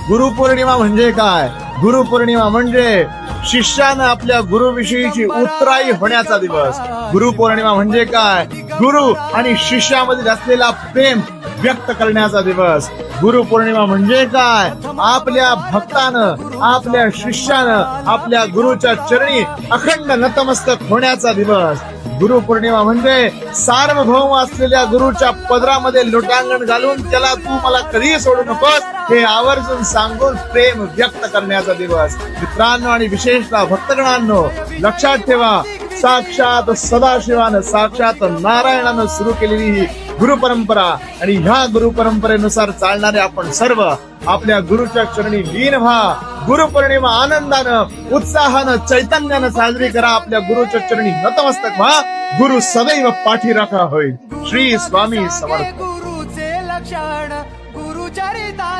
गुरुपौर्णिमा म्हणजे काय? गुरुपौर्णिमा म्हणजे शिष्यानं आपल्या गुरुविषयीची उत्तराई होण्याचा दिवस. गुरुपौर्णिमा म्हणजे काय? गुरु आणि शिष्यामध्ये असलेला प्रेम व्यक्त करण्याचा दिवस. गुरुपौर्णिमा म्हणजे काय? आपल्या भक्तानं, आपल्या शिष्यानं आपल्या गुरुच्या चरणी अखंड नतमस्तक होण्याचा दिवस. गुरुपौर्णिमा म्हणजे सार्वभौम असलेल्या गुरुच्या पदरामध्ये लोटांगण घालून त्याला तू मला कधीही सोडू नकोस हे आवर्जून सांगून प्रेम व्यक्त करण्याचा दिवस. मित्रांनो आणि विशेषतः भक्तगणांनो, लक्षात ठेवा, साक्षात सदाशिवानं, साक्षात नारायणानं सुरू केलेली ही गुरुपरंपरा आणि ह्या गुरुपरंपरेनुसार चालणारे आपण सर्व आपल्या गुरुच्या चरणी लीन व्हा. गुरुपौर्णिमा आनंदानं, उत्साहानं, चैतन्यानं साजरी करा. आपल्या गुरुच्या चरणी नतमस्तक व्हा. गुरु सदैव पाठीराखा होईल. श्री स्वामी समर्थ. गुरुचे लक्षण गुरुचरिता